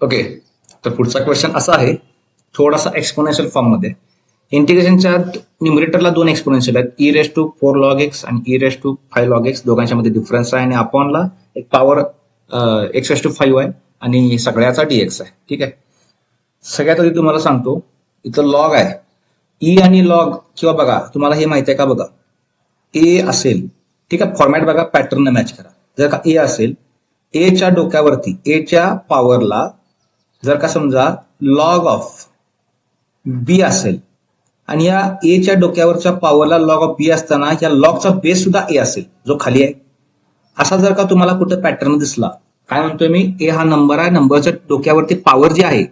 Okay, तर पुढचा question असा आहे, थोडासा एक्सपोनेन्शियल फॉर्म मध्ये. इंटिग्रेशनच्या न्यूमरेटरला दोन एक्सपोनेन्शियल आहेत, e raise to 4 log x आणि e raise to 5 log x. दोघांच्या मध्ये डिफरन्स आहे आणि अपॉनला एक पॉवर एक्स रेस टू 5 आहे आणि सगळ्याचा डीएक्स आहे. ठीक आहे. सगळ्यात आधी तुम्हाला सांगतो, इथं लॉग आहे, ई आणि लॉग किंवा बघा तुम्हाला हे माहिती आहे का, बघा ए असेल, ठीक आहे, फॉर्मॅट बघा, पॅटर्न मॅच करा. जर का ए असेल, एच्या डोक्यावरती एच्या पॉवरला जर का समजा लॉग ऑफ बी असेल आणि या एच्या डोक्यावरच्या पॉवरला लॉग ऑफ बी असताना या लॉगचा बेस सुद्धा ए असेल जो खाली आहे. असा जर का तुम्हाला कुठं पॅटर्न दिसला, काय म्हणतोय मी, ए हा नंबर आहे, नंबरच्या डोक्यावरती पॉवर जी आहे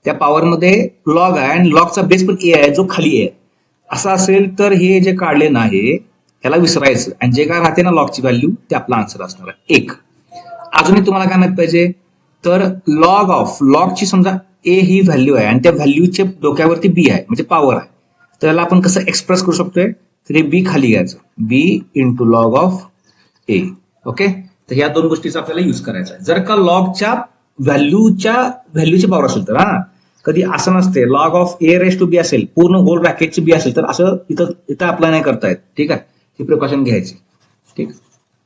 त्या पॉवरमध्ये लॉग आहे आणि लॉगचा बेस पण ए आहे जो खाली आहे, असं असेल तर हे जे काढले ना हे ह्याला विसरायचं आणि जे काय राहते ना लॉगची व्हॅल्यू ते आपला आन्सर असणार आहे 1. अजूनही तुम्हाला काय माहित पाहिजे, तर लॉग ऑफ लॉगची समजा ए ही व्हॅल्यू आहे आणि त्या व्हॅल्यूच्या डोक्यावरती बी आहे म्हणजे पॉवर आहे, तर त्याला आपण कसं एक्सप्रेस करू शकतोय, तर हे बी खाली घ्यायचं, b into log of a. Okay, तर ह्या दोन गोष्टीचा आपल्याला युज करायचा आहे. जर का लॉगच्या व्हॅल्यूची पॉवर असेल तर, हा कधी असं नसते, log of a raise to b असेल, पूर्ण होल ब्रॅकेटची बी असेल तर असं इथं अप्लाय नाही करता येत. ठीक आहे, ही प्रिकॉशन घ्यायची. ठीक,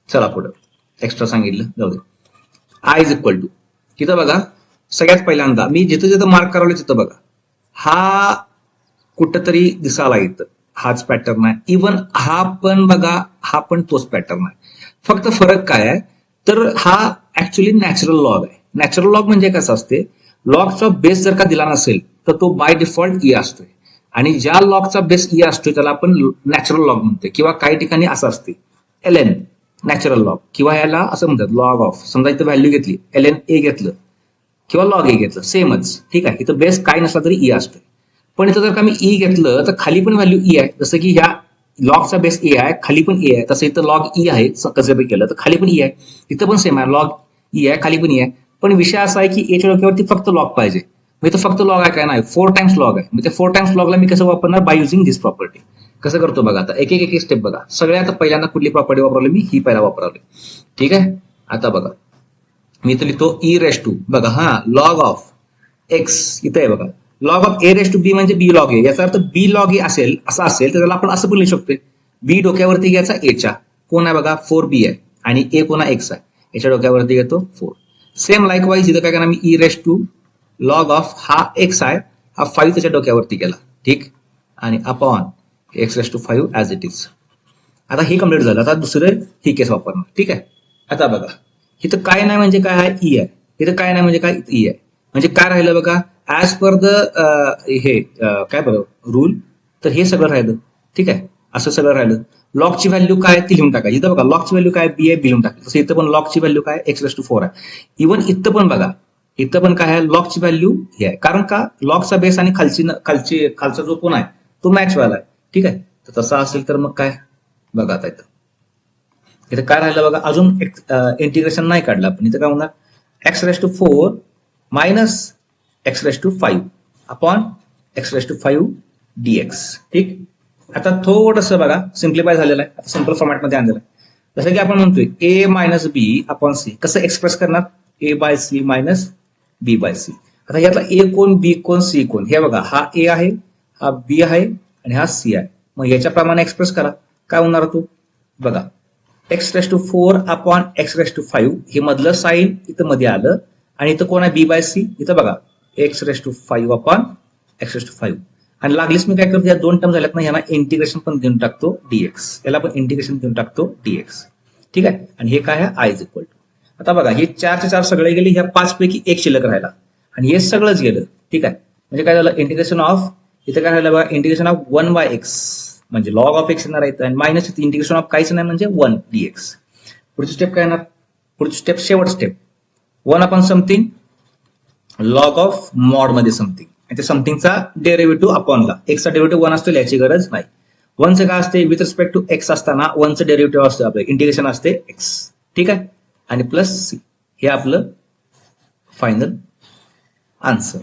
चला पुढे, एक्स्ट्रा सांगितलं जाऊ दे. आय इज इक्वल टू, तिथं बघा सगळ्यात पहिल्यांदा मी जिथं जिथं मार्क करावलं तिथं बघा, हा कुठंतरी दिसायला इथं हाच पॅटर्न आहे. इव्हन हा पण बघा, हा पण तोच पॅटर्न आहे. फक्त फरक काय आहे, तर हा ऍक्च्युली नॅचरल लॉग आहे. नॅचरल लॉग म्हणजे कसं असते, लॉगचा बेस जर का दिला नसेल तर तो बाय डिफॉल्ट ई असतोय आणि ज्या लॉगचा बेस ई असतोय त्याला आपण नॅचरल लॉग म्हणतोय, किंवा काही ठिकाणी असं असते एल नॅचरल लॉग, किंवा याला असं म्हणतात लॉग ऑफ. समजा इथं व्हॅल्यू घेतली एल ए घेतलं किंवा लॉग ए घेतलं, सेमच. ठीक आहे, इथं बेस काय नसला तरी ई असतोय. पण इथं जर का मी ई घेतलं तर खाली पण व्हॅल्यू ई आहे, जसं की ह्या लॉगचा बेस ए आहे, खाली पण ए आहे, तसं इथं लॉग ई आहे, कसं बी केलं तर खाली पण ई आहे, इथं पण सेम आहे, लॉग ई आहे, खाली पण ई आहे. पण विषय असा आहे की एच्या डोक्यावरती फक्त लॉग पाहिजे, मग इथं फक्त लॉग आहे काय नाही, 4 टाइम्स लॉग आहे. मग ते 4 टाइम्स लॉगला मी कसं वापरणार, बाय युझिंग दिस प्रॉपर्टी. कसं करतो बघा, आता एक एक स्टेप बघा. सगळ्यात पहिल्यांदा कुठली प्रॉपर्टी वापरली मी, ही पहिला वापरली. ठीक आहे, आता बघा मी इथं लिहितो ई रेस टू, बघा हा लॉग ऑफ एक्स इथं आहे बघा, log of a raise to b म्हणजे बी लॉग ए. याचा अर्थ बी लॉग ए असेल, असं असेल तर त्याला आपण असं पण लिहू शकतोय, बी डोक्यावरती घ्यायचा एच्या, कोण आहे बघा 4b आहे आणि ए कोणा एक्स आहे, याच्या डोक्यावरती घेतो 4. सेम लाईकवाईज इथं काय करणार मी, e raise to log of हा एक्स आहे, हा 5 त्याच्या डोक्यावरती गेला. ठीक, आणि upon x raise to 5 as it is. आता हे कम्प्लीट झालं, आता दुसरं ही केस वापरणार. ठीक आहे, आता बघा इथं काय नाही म्हणजे काय आहे, ई आहे, इथं काय नाही म्हणजे काय, ई आहे. म्हणजे काय राहिलं बघा, ऍज पर द हे काय बरं रूल, तर हे सगळं राहिलं. ठीक आहे, असं सगळं राहिलं. लॉगची व्हॅल्यू काय ती लिहून टाका. इथं बघा लॉगची व्हॅल्यू काय, बी आहे, बी लिहून टाका. तसं इथं पण लॉगची व्हॅल्यू काय, एक्स रेस टू 4 आहे. इव्हन इथं पण बघा, इथं पण काय आहे, लॉगची व्हॅल्यू ही आहे, कारण का लॉगचा बेस आणि खालचा जो कोण आहे तो मॅच व्हायला आहे. ठीक आहे, तर तसं असेल तर मग काय बघा, आता इथं काय राहिलं बघा, अजून इंटिग्रेशन नाही काढलं आपण. इथं काय होणार, x raise to 4 minus x raise to 5 upon x raise to 5 dx. ठीक, आता थोडस बघा सिम्प्लिफाय झालेलं आहे, आता सिम्पल फॉर्मॅटमध्ये आणलेलं आहे. जसं की आपण म्हणतोय ए मायनस बी अपॉन सी, कसं एक्सप्रेस करणार, ए बाय सी मायनस बी बाय सी. आता यातला ए कोण, बी कोण, सी कोण, हे बघा हा ए आहे, हा बी आहे आणि हा सी आहे. मग याच्याप्रमाणे एक्सप्रेस करा, काय होणार तो बघा, x raise to 4 upon x raise to 5, हे मधलं साईन इथं मध्ये आलं आणि इथं कोण आहे, बी बाय सी. इथं बघा x raise to 5 upon x raise to 5, आणि लागलीच मी काय करतो, या दोन टर्म झाल्यात ना, यांना इंटिग्रेशन पण देऊन टाकतो डीएक्स, याला पण इंटिग्रेशन देऊन टाकतो डीएक्स. ठीक आहे, आणि हे काय आहे, आय इज इक्वल टू. आता बघा हे 4चे 4 सगळे गेले, ह्या 5 पैकी एक शिल्लक राहिला आणि हे सगळंच गेलं. ठीक आहे, म्हणजे काय झालं, इंटिग्रेशन ऑफ, इथं काय राहिलं बघा, इंटिग्रेशन ऑफ 1 बाय एक्स म्हणजे लॉग ऑफ एक्स येणार आहे, आणि मायनस इथे इंटिग्रेशन ऑफ काहीच नाही म्हणजे 1 डीएक्स. पुढची स्टेप काय येणार, पुढची स्टेप शेवट step, 1 upon something log of mod मध्ये समथिंग, आणि त्या समथिंगचा डेरिव्हेटिव्ह अपॉनला, एक्सचा डेरिव्हेटिव्ह 1 असतो, याची गरज नाही. 1चं काय असते, विथ रिस्पेक्ट टू एक्स असताना 1चं डेरिव्हेटिव्ह असतं आपलं, इंटिग्रेशन असते एक्स. ठीक आहे, आणि प्लस सी, हे आपलं फायनल आन्सर.